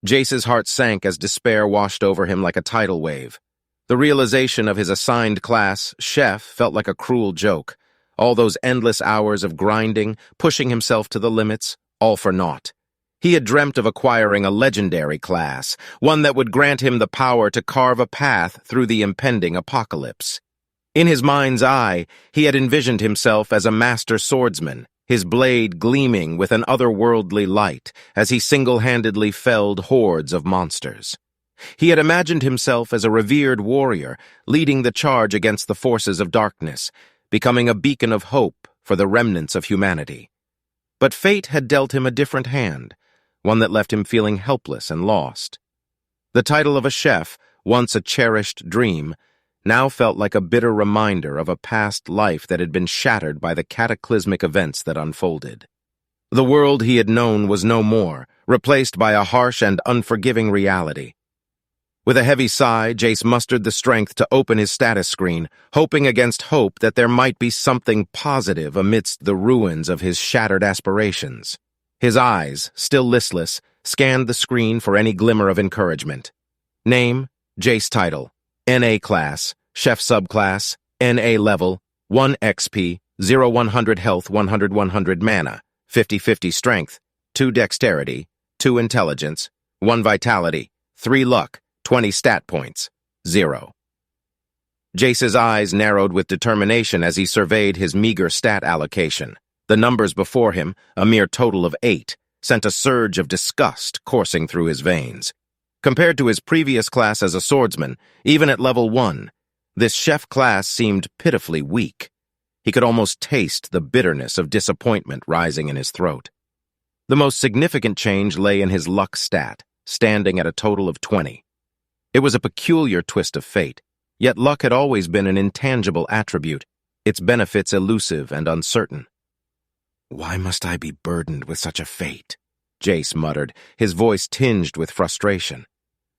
Jace's heart sank as despair washed over him like a tidal wave. The realization of his assigned class, chef, felt like a cruel joke. All those endless hours of grinding, pushing himself to the limits, all for naught. He had dreamt of acquiring a legendary class, one that would grant him the power to carve a path through the impending apocalypse. In his mind's eye, he had envisioned himself as a master swordsman, his blade gleaming with an otherworldly light as he single-handedly felled hordes of monsters. He had imagined himself as a revered warrior, leading the charge against the forces of darkness, becoming a beacon of hope for the remnants of humanity. But fate had dealt him a different hand, one that left him feeling helpless and lost. The title of a chef, once a cherished dream, now felt like a bitter reminder of a past life that had been shattered by the cataclysmic events that unfolded. The world he had known was no more, replaced by a harsh and unforgiving reality. With a heavy sigh, Jace mustered the strength to open his status screen, hoping against hope that there might be something positive amidst the ruins of his shattered aspirations. His eyes, still listless, scanned the screen for any glimmer of encouragement. Name, Jace title, NA class, chef subclass, NA level, 1 XP, 0-100 health, 100-100 mana, 50-50 strength, 2 dexterity, 2 intelligence, 1 vitality, 3 luck, 20 stat points, 0. Jace's eyes narrowed with determination as he surveyed his meager stat allocation. The numbers before him, a mere total of 8, sent a surge of disgust coursing through his veins. Compared to his previous class as a swordsman, even at level 1, this chef class seemed pitifully weak. He could almost taste the bitterness of disappointment rising in his throat. The most significant change lay in his luck stat, standing at a total of 20. It was a peculiar twist of fate, yet luck had always been an intangible attribute, its benefits elusive and uncertain. "Why must I be burdened with such a fate?" Jace muttered, his voice tinged with frustration.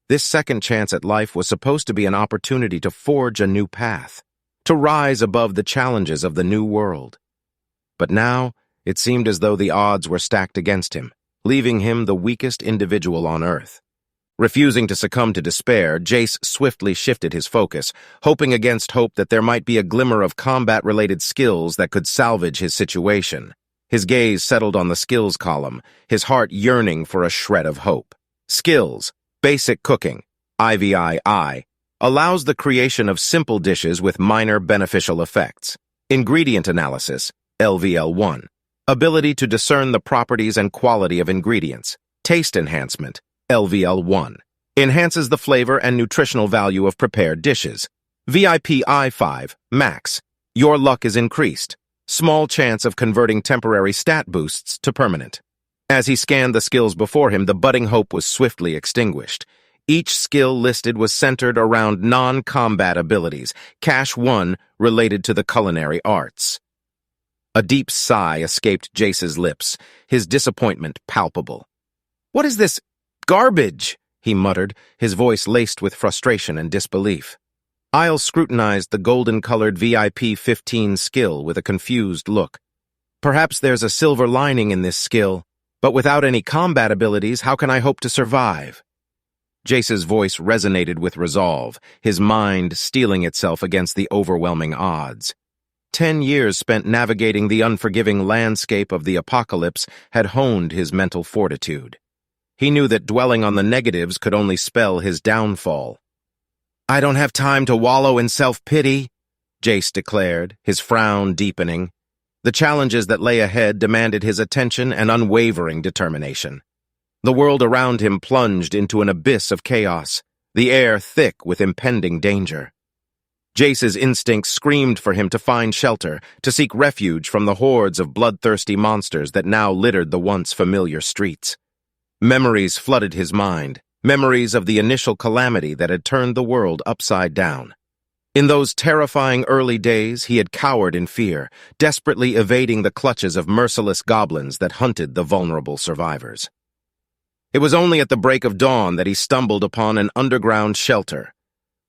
This second chance at life was supposed to be an opportunity to forge a new path, to rise above the challenges of the new world. But now, it seemed as though the odds were stacked against him, leaving him the weakest individual on Earth. Refusing to succumb to despair, Jace swiftly shifted his focus, hoping against hope that there might be a glimmer of combat-related skills that could salvage his situation. His gaze settled on the skills column, his heart yearning for a shred of hope. Skills, basic cooking, IVI, allows the creation of simple dishes with minor beneficial effects. Ingredient analysis, LVL1, ability to discern the properties and quality of ingredients. Taste enhancement, LVL1, enhances the flavor and nutritional value of prepared dishes. VIP I5, max, your luck is increased. Small chance of converting temporary stat boosts to permanent. As he scanned the skills before him, the budding hope was swiftly extinguished. Each skill listed was centered around non-combat abilities, Cash 1 related to the culinary arts. A deep sigh escaped Jace's lips, his disappointment palpable. "What is this garbage?" he muttered, his voice laced with frustration and disbelief. Isle scrutinized the golden-colored VIP 15 skill with a confused look. "Perhaps there's a silver lining in this skill, but without any combat abilities, how can I hope to survive?" Jace's voice resonated with resolve, his mind steeling itself against the overwhelming odds. 10 years spent navigating the unforgiving landscape of the apocalypse had honed his mental fortitude. He knew that dwelling on the negatives could only spell his downfall. "I don't have time to wallow in self-pity," Jace declared, his frown deepening. The challenges that lay ahead demanded his attention and unwavering determination. The world around him plunged into an abyss of chaos, the air thick with impending danger. Jace's instincts screamed for him to find shelter, to seek refuge from the hordes of bloodthirsty monsters that now littered the once familiar streets. Memories flooded his mind. Memories of the initial calamity that had turned the world upside down. In those terrifying early days, he had cowered in fear, desperately evading the clutches of merciless goblins that hunted the vulnerable survivors. It was only at the break of dawn that he stumbled upon an underground shelter,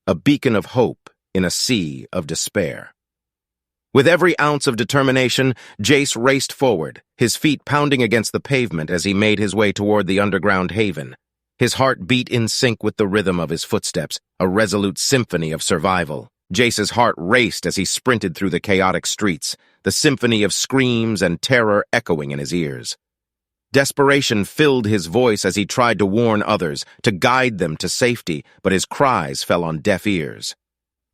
a beacon of hope in a sea of despair. With every ounce of determination, Jace raced forward, his feet pounding against the pavement as he made his way toward the underground haven. His heart beat in sync with the rhythm of his footsteps, a resolute symphony of survival. Jace's heart raced as he sprinted through the chaotic streets, the symphony of screams and terror echoing in his ears. Desperation filled his voice as he tried to warn others, to guide them to safety, but his cries fell on deaf ears.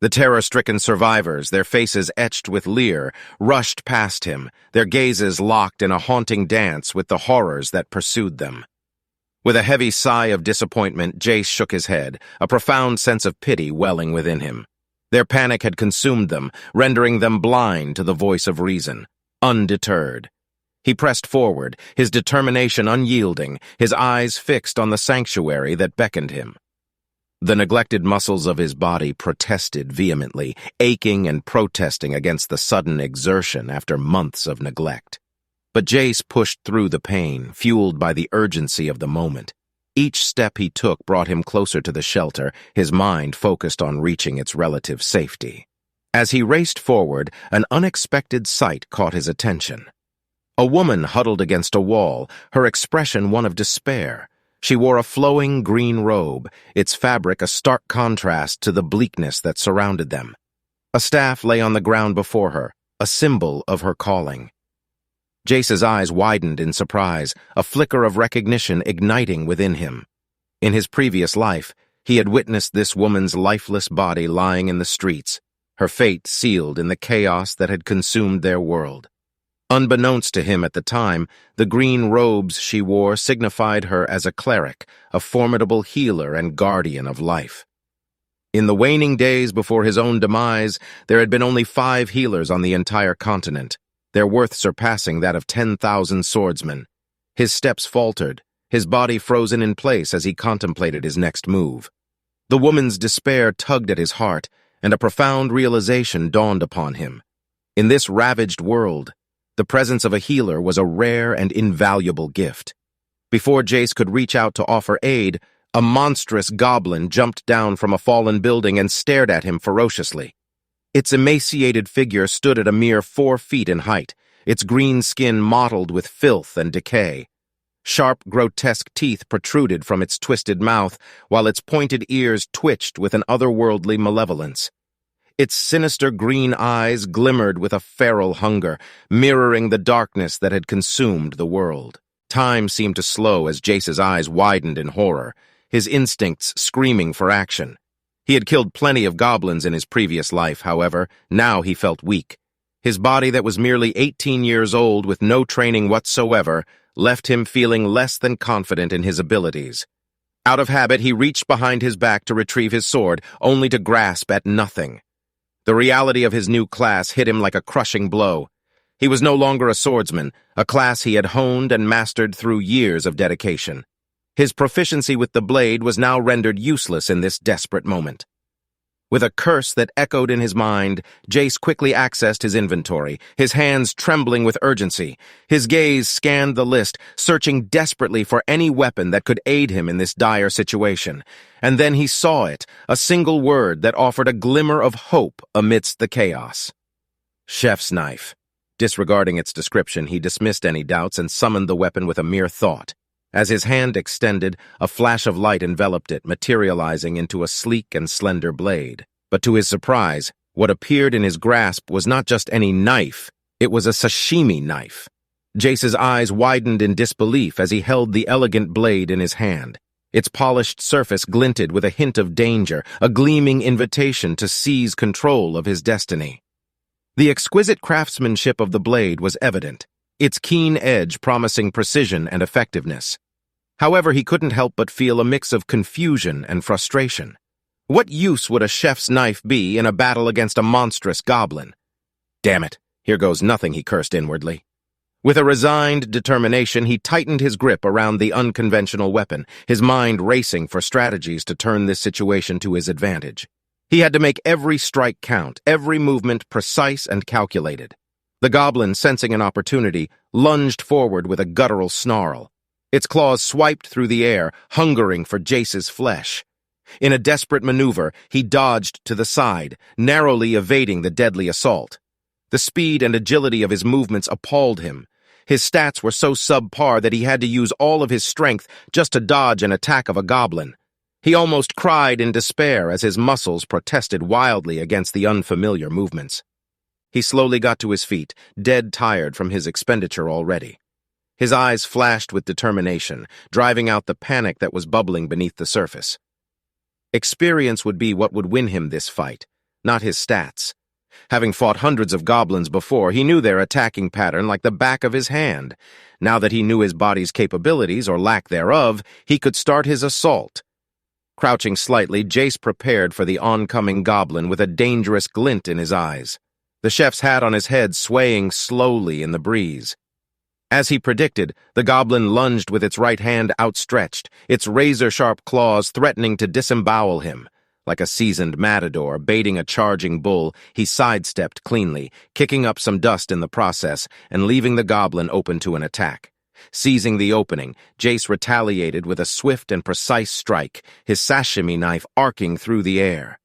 The terror-stricken survivors, their faces etched with leer, rushed past him, their gazes locked in a haunting dance with the horrors that pursued them. With a heavy sigh of disappointment, Jace shook his head, a profound sense of pity welling within him. Their panic had consumed them, rendering them blind to the voice of reason. Undeterred, he pressed forward, his determination unyielding, his eyes fixed on the sanctuary that beckoned him. The neglected muscles of his body protested vehemently, aching and protesting against the sudden exertion after months of neglect. But Jace pushed through the pain, fueled by the urgency of the moment. Each step he took brought him closer to the shelter, his mind focused on reaching its relative safety. As he raced forward, an unexpected sight caught his attention. A woman huddled against a wall, her expression one of despair. She wore a flowing green robe, its fabric a stark contrast to the bleakness that surrounded them. A staff lay on the ground before her, a symbol of her calling. Jace's eyes widened in surprise, a flicker of recognition igniting within him. In his previous life, he had witnessed this woman's lifeless body lying in the streets, her fate sealed in the chaos that had consumed their world. Unbeknownst to him at the time, the green robes she wore signified her as a cleric, a formidable healer and guardian of life. In the waning days before his own demise, there had been only 5 healers on the entire continent, their worth surpassing that of 10,000 swordsmen. His steps faltered, his body frozen in place as he contemplated his next move. The woman's despair tugged at his heart, and a profound realization dawned upon him. In this ravaged world, the presence of a healer was a rare and invaluable gift. Before Jace could reach out to offer aid, a monstrous goblin jumped down from a fallen building and stared at him ferociously. Its emaciated figure stood at a mere 4 feet in height, its green skin mottled with filth and decay. Sharp, grotesque teeth protruded from its twisted mouth, while its pointed ears twitched with an otherworldly malevolence. Its sinister green eyes glimmered with a feral hunger, mirroring the darkness that had consumed the world. Time seemed to slow as Jace's eyes widened in horror, his instincts screaming for action. He had killed plenty of goblins in his previous life, however. Now he felt weak. His body that was merely 18 years old with no training whatsoever left him feeling less than confident in his abilities. Out of habit, he reached behind his back to retrieve his sword, only to grasp at nothing. The reality of his new class hit him like a crushing blow. He was no longer a swordsman, a class he had honed and mastered through years of dedication. His proficiency with the blade was now rendered useless in this desperate moment. With a curse that echoed in his mind, Jace quickly accessed his inventory, his hands trembling with urgency. His gaze scanned the list, searching desperately for any weapon that could aid him in this dire situation. And then he saw it, a single word that offered a glimmer of hope amidst the chaos. Chef's knife. Disregarding its description, he dismissed any doubts and summoned the weapon with a mere thought. As his hand extended, a flash of light enveloped it, materializing into a sleek and slender blade. But to his surprise, what appeared in his grasp was not just any knife, it was a sashimi knife. Jace's eyes widened in disbelief as he held the elegant blade in his hand. Its polished surface glinted with a hint of danger, a gleaming invitation to seize control of his destiny. The exquisite craftsmanship of the blade was evident, its keen edge promising precision and effectiveness. However, he couldn't help but feel a mix of confusion and frustration. What use would a chef's knife be in a battle against a monstrous goblin? Damn it, here goes nothing, he cursed inwardly. With a resigned determination, he tightened his grip around the unconventional weapon, his mind racing for strategies to turn this situation to his advantage. He had to make every strike count, every movement precise and calculated. The goblin, sensing an opportunity, lunged forward with a guttural snarl. Its claws swiped through the air, hungering for Jace's flesh. In a desperate maneuver, he dodged to the side, narrowly evading the deadly assault. The speed and agility of his movements appalled him. His stats were so subpar that he had to use all of his strength just to dodge an attack of a goblin. He almost cried in despair as his muscles protested wildly against the unfamiliar movements. He slowly got to his feet, dead tired from his expenditure already. His eyes flashed with determination, driving out the panic that was bubbling beneath the surface. Experience would be what would win him this fight, not his stats. Having fought hundreds of goblins before, he knew their attacking pattern like the back of his hand. Now that he knew his body's capabilities, or lack thereof, he could start his assault. Crouching slightly, Jace prepared for the oncoming goblin with a dangerous glint in his eyes, the chef's hat on his head swaying slowly in the breeze. As he predicted, the goblin lunged with its right hand outstretched, its razor-sharp claws threatening to disembowel him. Like a seasoned matador baiting a charging bull, he sidestepped cleanly, kicking up some dust in the process and leaving the goblin open to an attack. Seizing the opening, Jace retaliated with a swift and precise strike, his sashimi knife arcing through the air.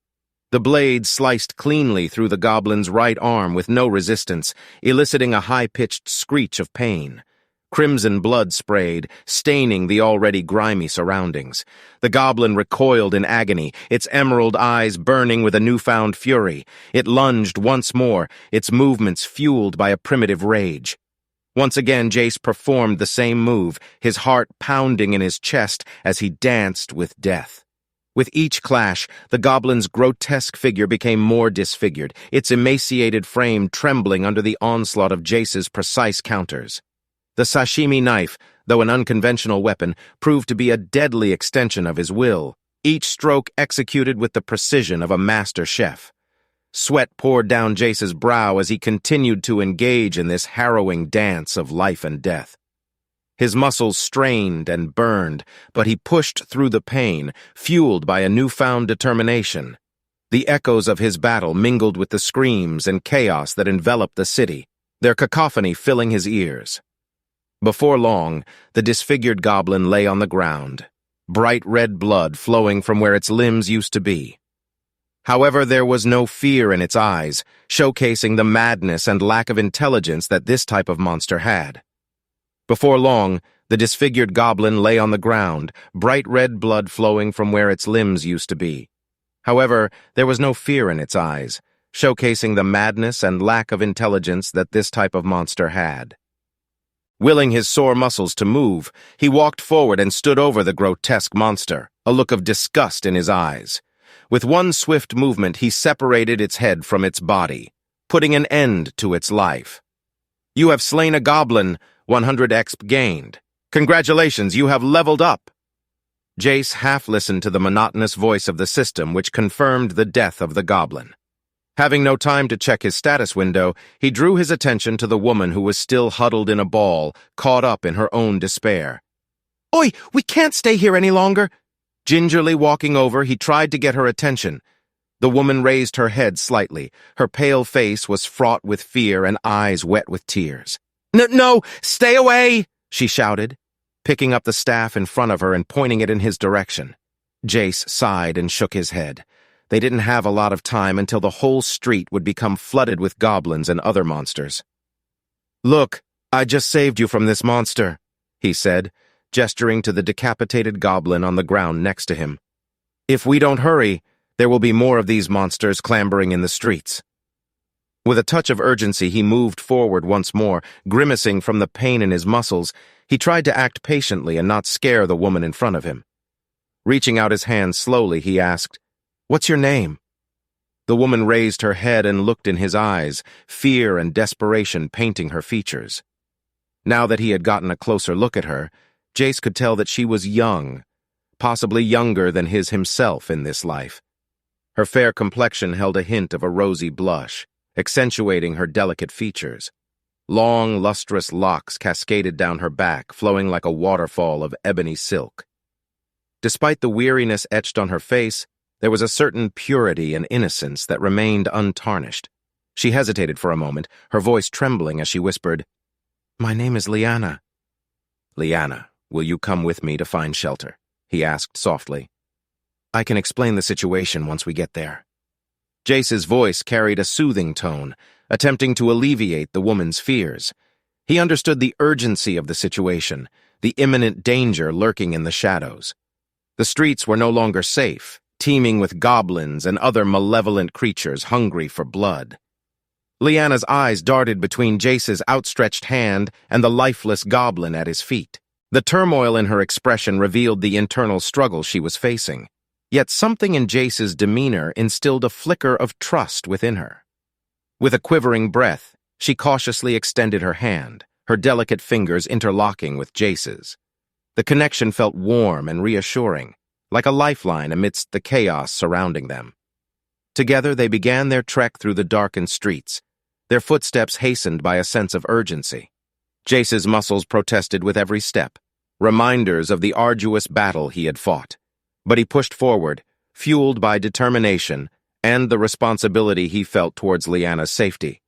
The blade sliced cleanly through the goblin's right arm with no resistance, eliciting a high-pitched screech of pain. Crimson blood sprayed, staining the already grimy surroundings. The goblin recoiled in agony, its emerald eyes burning with a newfound fury. It lunged once more, its movements fueled by a primitive rage. Once again, Jace performed the same move, his heart pounding in his chest as he danced with death. With each clash, the goblin's grotesque figure became more disfigured, its emaciated frame trembling under the onslaught of Jace's precise counters. The sashimi knife, though an unconventional weapon, proved to be a deadly extension of his will, each stroke executed with the precision of a master chef. Sweat poured down Jace's brow as he continued to engage in this harrowing dance of life and death. His muscles strained and burned, but he pushed through the pain, fueled by a newfound determination. The echoes of his battle mingled with the screams and chaos that enveloped the city, their cacophony filling his ears. Before long, the disfigured goblin lay on the ground, bright red blood flowing from where its limbs used to be. However, there was no fear in its eyes, showcasing the madness and lack of intelligence that this type of monster had. Before long, the disfigured goblin lay on the ground, bright red blood flowing from where its limbs used to be. However, there was no fear in its eyes, showcasing the madness and lack of intelligence that this type of monster had. Willing his sore muscles to move, he walked forward and stood over the grotesque monster, a look of disgust in his eyes. With one swift movement, he separated its head from its body, putting an end to its life. "You have slain a goblin, 100 exp gained. Congratulations, you have leveled up." Jace half listened to the monotonous voice of the system, which confirmed the death of the goblin. Having no time to check his status window, he drew his attention to the woman who was still huddled in a ball, caught up in her own despair. "Oi, we can't stay here any longer." Gingerly walking over, he tried to get her attention. The woman raised her head slightly. Her pale face was fraught with fear and eyes wet with tears. No, stay away," she shouted, picking up the staff in front of her and pointing it in his direction. Jace sighed and shook his head. They didn't have a lot of time until the whole street would become flooded with goblins and other monsters. "Look, I just saved you from this monster," he said, gesturing to the decapitated goblin on the ground next to him. "If we don't hurry, there will be more of these monsters clambering in the streets." With a touch of urgency, he moved forward once more, grimacing from the pain in his muscles. He tried to act patiently and not scare the woman in front of him. Reaching out his hand slowly, he asked, "What's your name?" The woman raised her head and looked in his eyes, fear and desperation painting her features. Now that he had gotten a closer look at her, Jace could tell that she was young, possibly younger than his himself in this life. Her fair complexion held a hint of a rosy blush, accentuating her delicate features. Long, lustrous locks cascaded down her back, flowing like a waterfall of ebony silk. Despite the weariness etched on her face, there was a certain purity and innocence that remained untarnished. She hesitated for a moment, her voice trembling as she whispered, "My name is Liana." "Liana, will you come with me to find shelter?" he asked softly. "I can explain the situation once we get there." Jace's voice carried a soothing tone, attempting to alleviate the woman's fears. He understood the urgency of the situation, the imminent danger lurking in the shadows. The streets were no longer safe, teeming with goblins and other malevolent creatures hungry for blood. Lyanna's eyes darted between Jace's outstretched hand and the lifeless goblin at his feet. The turmoil in her expression revealed the internal struggle she was facing, yet something in Jace's demeanor instilled a flicker of trust within her. With a quivering breath, she cautiously extended her hand, her delicate fingers interlocking with Jace's. The connection felt warm and reassuring, like a lifeline amidst the chaos surrounding them. Together they began their trek through the darkened streets, their footsteps hastened by a sense of urgency. Jace's muscles protested with every step, reminders of the arduous battle he had fought. But he pushed forward, fueled by determination and the responsibility he felt towards Lyanna's safety.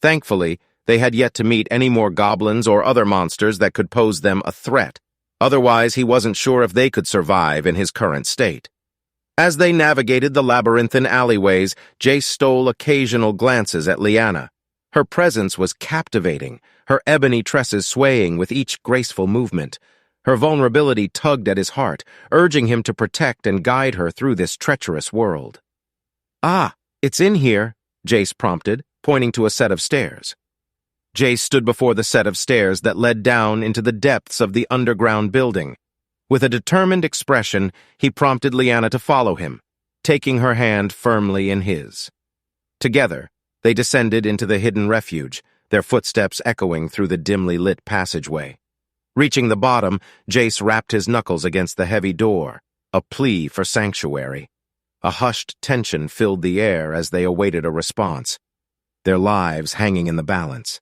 Thankfully, they had yet to meet any more goblins or other monsters that could pose them a threat. Otherwise, he wasn't sure if they could survive in his current state. As they navigated the labyrinthine alleyways, Jace stole occasional glances at Lyanna. Her presence was captivating, her ebony tresses swaying with each graceful movement. Her vulnerability tugged at his heart, urging him to protect and guide her through this treacherous world. "Ah, it's in here," Jace prompted, pointing to a set of stairs. Jace stood before the set of stairs that led down into the depths of the underground building. With a determined expression, he prompted Lyanna to follow him, taking her hand firmly in his. Together, they descended into the hidden refuge, their footsteps echoing through the dimly lit passageway. Reaching the bottom, Jace rapped his knuckles against the heavy door, a plea for sanctuary. A hushed tension filled the air as they awaited a response, their lives hanging in the balance.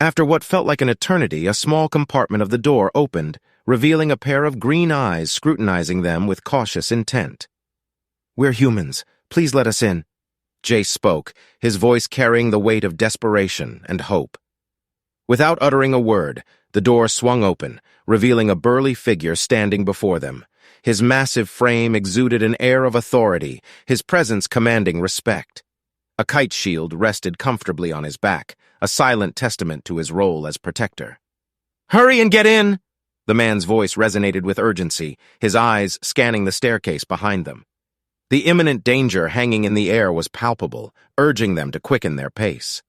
After what felt like an eternity, a small compartment of the door opened, revealing a pair of green eyes scrutinizing them with cautious intent. "We're humans. Please let us in," Jace spoke, his voice carrying the weight of desperation and hope. Without uttering a word, the door swung open, revealing a burly figure standing before them. His massive frame exuded an air of authority, his presence commanding respect. A kite shield rested comfortably on his back, a silent testament to his role as protector. "Hurry and get in!" The man's voice resonated with urgency, his eyes scanning the staircase behind them. The imminent danger hanging in the air was palpable, urging them to quicken their pace.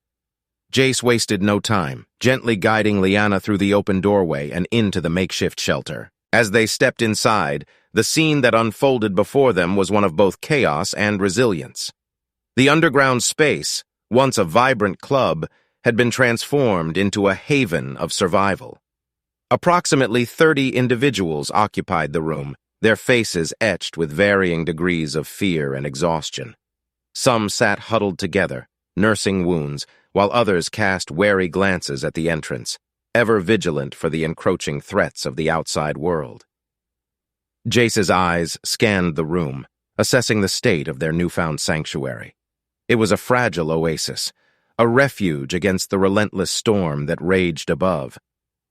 Jace wasted no time, gently guiding Lyanna through the open doorway and into the makeshift shelter. As they stepped inside, the scene that unfolded before them was one of both chaos and resilience. The underground space, once a vibrant club, had been transformed into a haven of survival. Approximately 30 individuals occupied the room, their faces etched with varying degrees of fear and exhaustion. Some sat huddled together, nursing wounds, while others cast wary glances at the entrance, ever vigilant for the encroaching threats of the outside world. Jace's eyes scanned the room, assessing the state of their newfound sanctuary. It was a fragile oasis, a refuge against the relentless storm that raged above.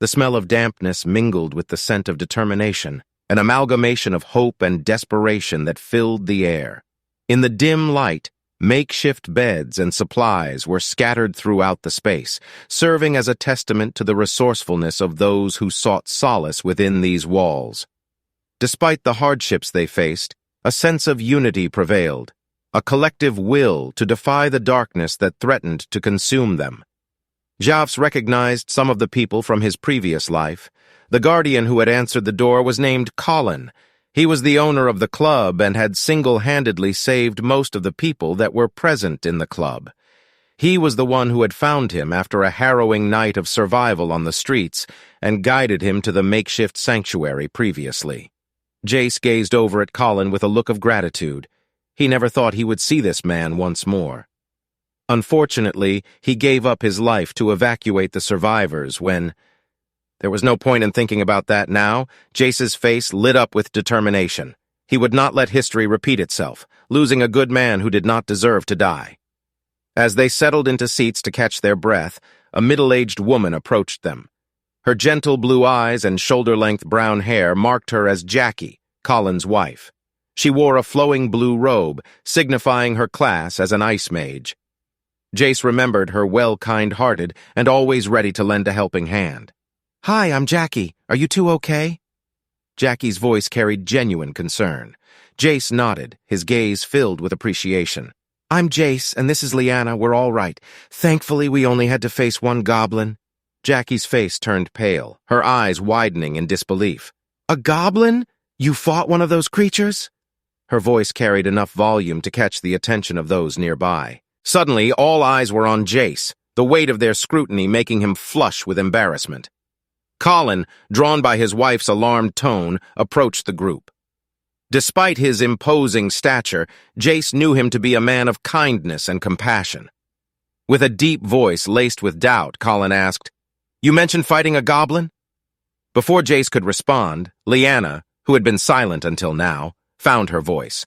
The smell of dampness mingled with the scent of determination, an amalgamation of hope and desperation that filled the air. In the dim light, makeshift beds and supplies were scattered throughout the space, serving as a testament to the resourcefulness of those who sought solace within these walls. Despite the hardships they faced, a sense of unity prevailed, a collective will to defy the darkness that threatened to consume them. Jafs recognized some of the people from his previous life. The guardian who had answered the door was named Colin. He was the owner of the club and had single-handedly saved most of the people that were present in the club. He was the one who had found him after a harrowing night of survival on the streets and guided him to the makeshift sanctuary previously. Jace gazed over at Colin with a look of gratitude. He never thought he would see this man once more. Unfortunately, he gave up his life to evacuate the survivors when... There was no point in thinking about that now. Jace's face lit up with determination. He would not let history repeat itself, losing a good man who did not deserve to die. As they settled into seats to catch their breath, a middle-aged woman approached them. Her gentle blue eyes and shoulder-length brown hair marked her as Jackie, Colin's wife. She wore a flowing blue robe, signifying her class as an ice mage. Jace remembered her kind-hearted and always ready to lend a helping hand. "Hi, I'm Jackie. Are you two okay?" Jackie's voice carried genuine concern. Jace nodded, his gaze filled with appreciation. "I'm Jace, and this is Liana. We're all right. Thankfully, we only had to face one goblin." Jackie's face turned pale, her eyes widening in disbelief. "A goblin? You fought one of those creatures?" Her voice carried enough volume to catch the attention of those nearby. Suddenly, all eyes were on Jace, the weight of their scrutiny making him flush with embarrassment. Colin, drawn by his wife's alarmed tone, approached the group. Despite his imposing stature, Jace knew him to be a man of kindness and compassion. With a deep voice laced with doubt, Colin asked, "You mentioned fighting a goblin?" Before Jace could respond, Liana, who had been silent until now, found her voice.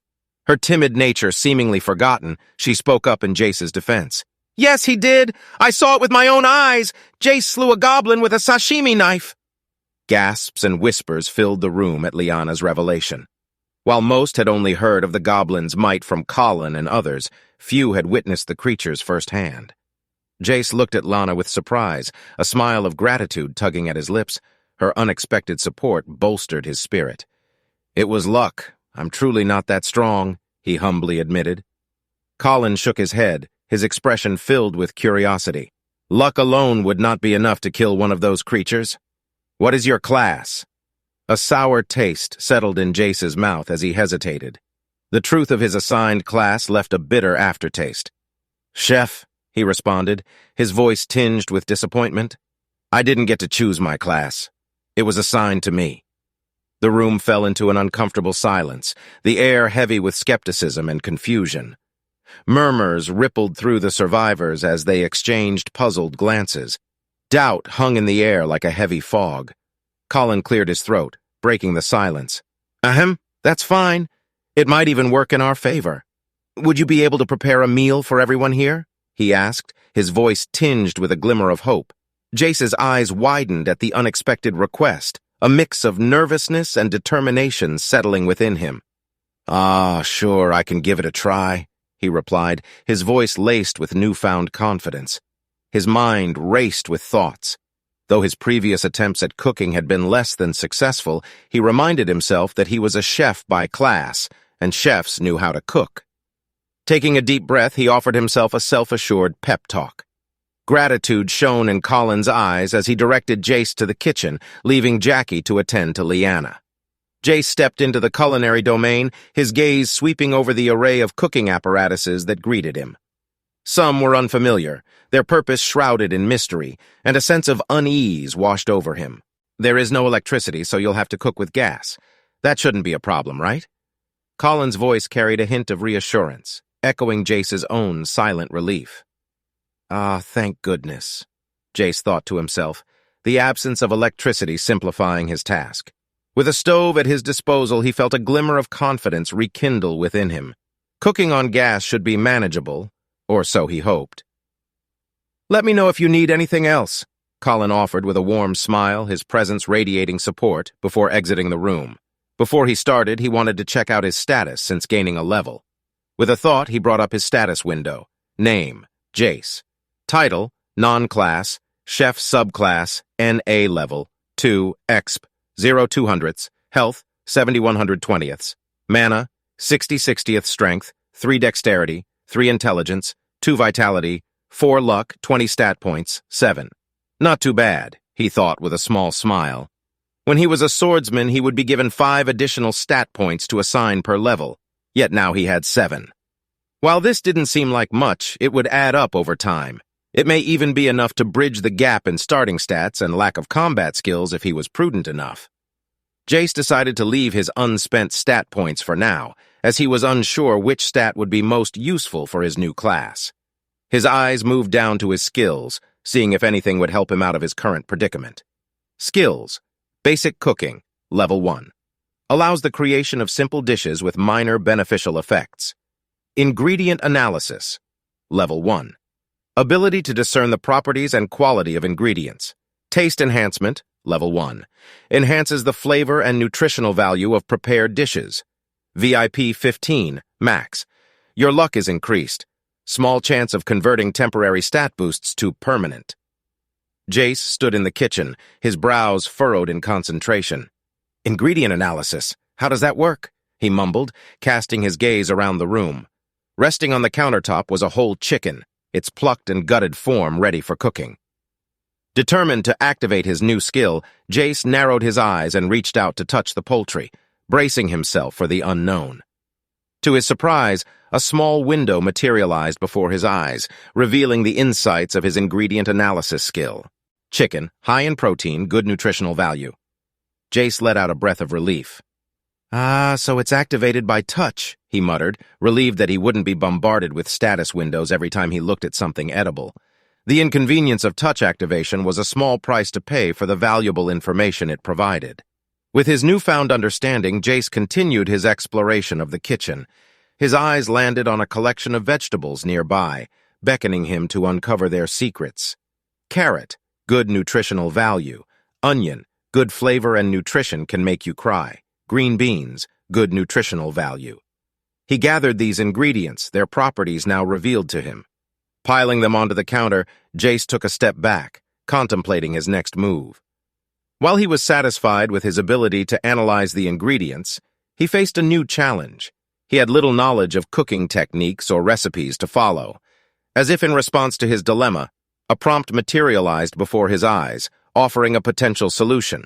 Her timid nature seemingly forgotten, she spoke up in Jace's defense. "Yes, he did. I saw it with my own eyes. Jace slew a goblin with a sashimi knife." Gasps and whispers filled the room at Liana's revelation. While most had only heard of the goblin's might from Colin and others, few had witnessed the creatures firsthand. Jace looked at Lana with surprise, a smile of gratitude tugging at his lips. Her unexpected support bolstered his spirit. "It was luck. I'm truly not that strong," he humbly admitted. Colin shook his head, his expression filled with curiosity. "Luck alone would not be enough to kill one of those creatures. What is your class?" A sour taste settled in Jace's mouth as he hesitated. The truth of his assigned class left a bitter aftertaste. "Chef," he responded, his voice tinged with disappointment. "I didn't get to choose my class. It was assigned to me." The room fell into an uncomfortable silence, the air heavy with skepticism and confusion. Murmurs rippled through the survivors as they exchanged puzzled glances. Doubt hung in the air like a heavy fog. Colin cleared his throat, breaking the silence. "Ahem, that's fine. It might even work in our favor. Would you be able to prepare a meal for everyone here?" he asked, his voice tinged with a glimmer of hope. Jace's eyes widened at the unexpected request, a mix of nervousness and determination settling within him. "Ah, sure, I can give it a try," he replied, his voice laced with newfound confidence. His mind raced with thoughts. Though his previous attempts at cooking had been less than successful, he reminded himself that he was a chef by class, and chefs knew how to cook. Taking a deep breath, he offered himself a self-assured pep talk. Gratitude shone in Colin's eyes as he directed Jace to the kitchen, leaving Jackie to attend to Liana. Jace stepped into the culinary domain, his gaze sweeping over the array of cooking apparatuses that greeted him. Some were unfamiliar, their purpose shrouded in mystery, and a sense of unease washed over him. "There is no electricity, so you'll have to cook with gas. That shouldn't be a problem, right?" Colin's voice carried a hint of reassurance, echoing Jace's own silent relief. "Ah, thank goodness," Jace thought to himself, the absence of electricity simplifying his task. With a stove at his disposal, he felt a glimmer of confidence rekindle within him. Cooking on gas should be manageable, or so he hoped. "Let me know if you need anything else," Colin offered with a warm smile, his presence radiating support, before exiting the room. Before he started, he wanted to check out his status since gaining a level. With a thought, he brought up his status window. Name, Jace. Title, non-class, chef subclass, NA level, 2, exp, 0/200ths, health, 71/20ths, mana, 60/60th strength, 3 dexterity, 3 intelligence, 2 vitality, 4 luck, 20 stat points, 7. Not too bad, he thought with a small smile. When he was a swordsman, he would be given 5 additional stat points to assign per level, yet now he had 7. While this didn't seem like much, it would add up over time. It may even be enough to bridge the gap in starting stats and lack of combat skills if he was prudent enough. Jace decided to leave his unspent stat points for now, as he was unsure which stat would be most useful for his new class. His eyes moved down to his skills, seeing if anything would help him out of his current predicament. Skills. Basic cooking, level 1. Allows the creation of simple dishes with minor beneficial effects. Ingredient analysis, level 1. Ability to discern the properties and quality of ingredients. Taste enhancement, level 1. Enhances the flavor and nutritional value of prepared dishes. VIP 15, max. Your luck is increased. Small chance of converting temporary stat boosts to permanent. Jace stood in the kitchen, his brows furrowed in concentration. Ingredient analysis. How does that work? He mumbled, casting his gaze around the room. Resting on the countertop was a whole chicken, its plucked and gutted form ready for cooking. Determined to activate his new skill, Jace narrowed his eyes and reached out to touch the poultry, bracing himself for the unknown. To his surprise, a small window materialized before his eyes, revealing the insights of his ingredient analysis skill. Chicken, high in protein, good nutritional value. Jace let out a breath of relief. "Ah, so it's activated by touch," he muttered, relieved that he wouldn't be bombarded with status windows every time he looked at something edible. The inconvenience of touch activation was a small price to pay for the valuable information it provided. With his newfound understanding, Jace continued his exploration of the kitchen. His eyes landed on a collection of vegetables nearby, beckoning him to uncover their secrets. Carrot, good nutritional value. Onion, good flavor and nutrition can make you cry. Green beans, good nutritional value. He gathered these ingredients, their properties now revealed to him. Piling them onto the counter, Jace took a step back, contemplating his next move. While he was satisfied with his ability to analyze the ingredients, he faced a new challenge. He had little knowledge of cooking techniques or recipes to follow. As if in response to his dilemma, a prompt materialized before his eyes, offering a potential solution.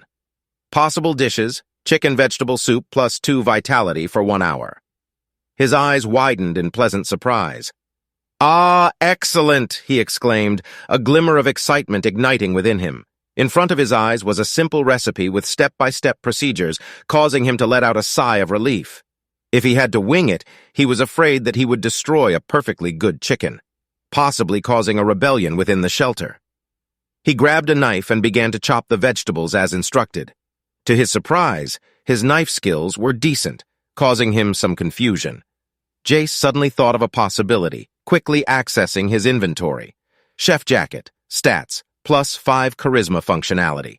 Possible dishes: chicken vegetable soup plus 2 vitality for 1 hour. His eyes widened in pleasant surprise. "Ah, excellent!" he exclaimed, a glimmer of excitement igniting within him. In front of his eyes was a simple recipe with step-by-step procedures, causing him to let out a sigh of relief. If he had to wing it, he was afraid that he would destroy a perfectly good chicken, possibly causing a rebellion within the shelter. He grabbed a knife and began to chop the vegetables as instructed. To his surprise, his knife skills were decent, causing him some confusion. Jace suddenly thought of a possibility, quickly accessing his inventory. Chef Jacket, stats, plus 5 charisma functionality.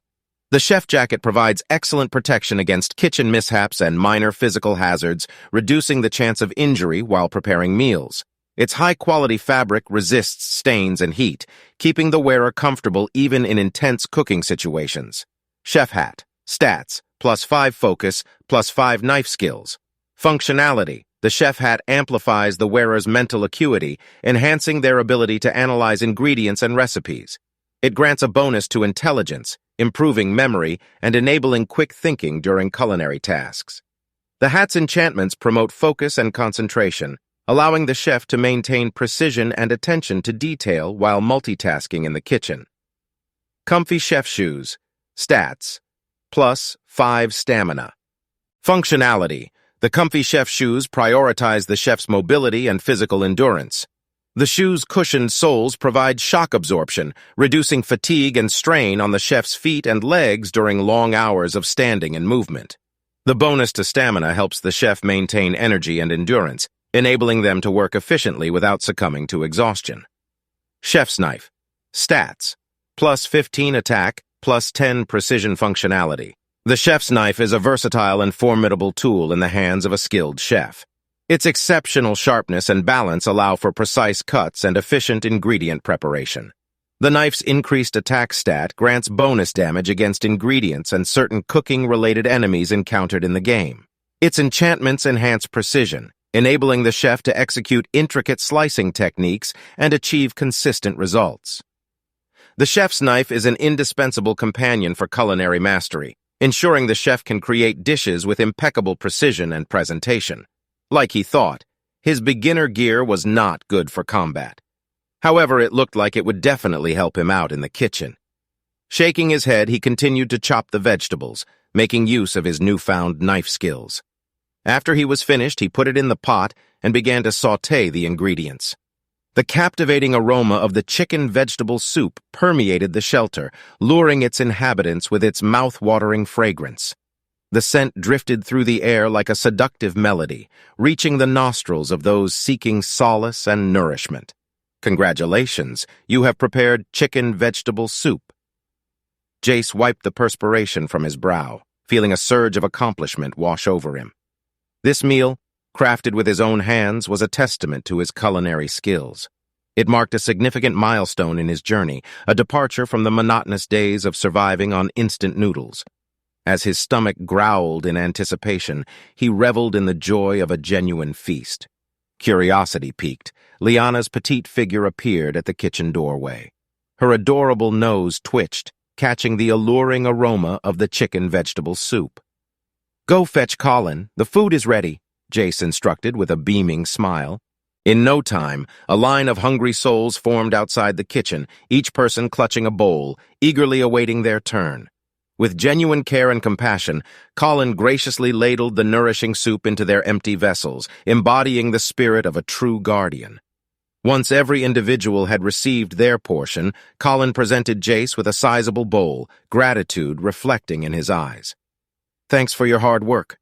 The Chef Jacket provides excellent protection against kitchen mishaps and minor physical hazards, reducing the chance of injury while preparing meals. Its high-quality fabric resists stains and heat, keeping the wearer comfortable even in intense cooking situations. Chef Hat, stats, plus 5 focus, plus 5 knife skills. Functionality: the Chef Hat amplifies the wearer's mental acuity, enhancing their ability to analyze ingredients and recipes. It grants a bonus to intelligence, improving memory and enabling quick thinking during culinary tasks. The hat's enchantments promote focus and concentration, allowing the chef to maintain precision and attention to detail while multitasking in the kitchen. Comfy Chef Shoes, stats, plus 5 stamina. Functionality: the Comfy Chef Shoes prioritize the chef's mobility and physical endurance. The shoes' cushioned soles provide shock absorption, reducing fatigue and strain on the chef's feet and legs during long hours of standing and movement. The bonus to stamina helps the chef maintain energy and endurance, enabling them to work efficiently without succumbing to exhaustion. Chef's Knife, stats, plus 15 attack, plus 10 precision functionality. The chef's knife is a versatile and formidable tool in the hands of a skilled chef. Its exceptional sharpness and balance allow for precise cuts and efficient ingredient preparation. The knife's increased attack stat grants bonus damage against ingredients and certain cooking-related enemies encountered in the game. Its enchantments enhance precision, enabling the chef to execute intricate slicing techniques and achieve consistent results. The chef's knife is an indispensable companion for culinary mastery, ensuring the chef can create dishes with impeccable precision and presentation. Like he thought, his beginner gear was not good for combat. However, it looked like it would definitely help him out in the kitchen. Shaking his head, he continued to chop the vegetables, making use of his newfound knife skills. After he was finished, he put it in the pot and began to sauté the ingredients. The captivating aroma of the chicken vegetable soup permeated the shelter, luring its inhabitants with its mouth-watering fragrance. The scent drifted through the air like a seductive melody, reaching the nostrils of those seeking solace and nourishment. Congratulations, you have prepared chicken vegetable soup. Jace wiped the perspiration from his brow, feeling a surge of accomplishment wash over him. This meal, crafted with his own hands, was a testament to his culinary skills. It marked a significant milestone in his journey, a departure from the monotonous days of surviving on instant noodles. As his stomach growled in anticipation, he reveled in the joy of a genuine feast. Curiosity piqued. Liana's petite figure appeared at the kitchen doorway. Her adorable nose twitched, catching the alluring aroma of the chicken-vegetable soup. "Go fetch Colin. The food is ready," Jace instructed with a beaming smile. In no time, a line of hungry souls formed outside the kitchen, each person clutching a bowl, eagerly awaiting their turn. With genuine care and compassion, Colin graciously ladled the nourishing soup into their empty vessels, embodying the spirit of a true guardian. Once every individual had received their portion, Colin presented Jace with a sizable bowl, gratitude reflecting in his eyes. "Thanks for your hard work."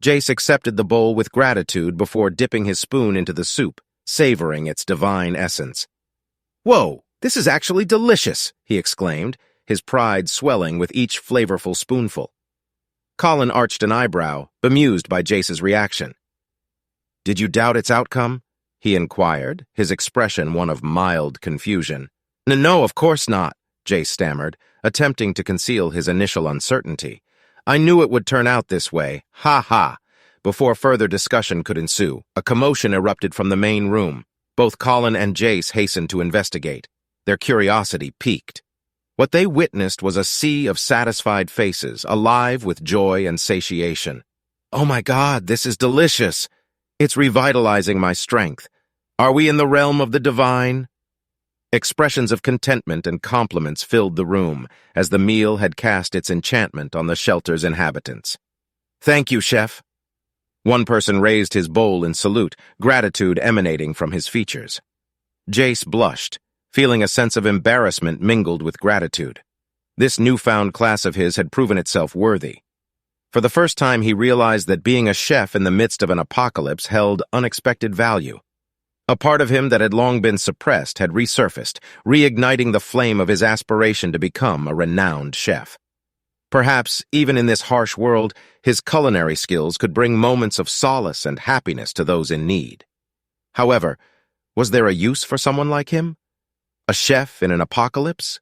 Jace accepted the bowl with gratitude before dipping his spoon into the soup, savoring its divine essence. "Whoa, this is actually delicious," he exclaimed, his pride swelling with each flavorful spoonful. Colin arched an eyebrow, bemused by Jace's reaction. "Did you doubt its outcome?" he inquired, his expression one of mild confusion. No, of course not," Jace stammered, attempting to conceal his initial uncertainty. "I knew it would turn out this way. Ha ha." Before further discussion could ensue, a commotion erupted from the main room. Both Colin and Jace hastened to investigate. Their curiosity piqued. What they witnessed was a sea of satisfied faces, alive with joy and satiation. "Oh my God, this is delicious. It's revitalizing my strength. Are we in the realm of the divine?" Expressions of contentment and compliments filled the room, as the meal had cast its enchantment on the shelter's inhabitants. "Thank you, chef." One person raised his bowl in salute, gratitude emanating from his features. Jace blushed, feeling a sense of embarrassment mingled with gratitude. This newfound class of his had proven itself worthy. For the first time, he realized that being a chef in the midst of an apocalypse held unexpected value. A part of him that had long been suppressed had resurfaced, reigniting the flame of his aspiration to become a renowned chef. Perhaps, even in this harsh world, his culinary skills could bring moments of solace and happiness to those in need. However, was there a use for someone like him? A chef in an apocalypse?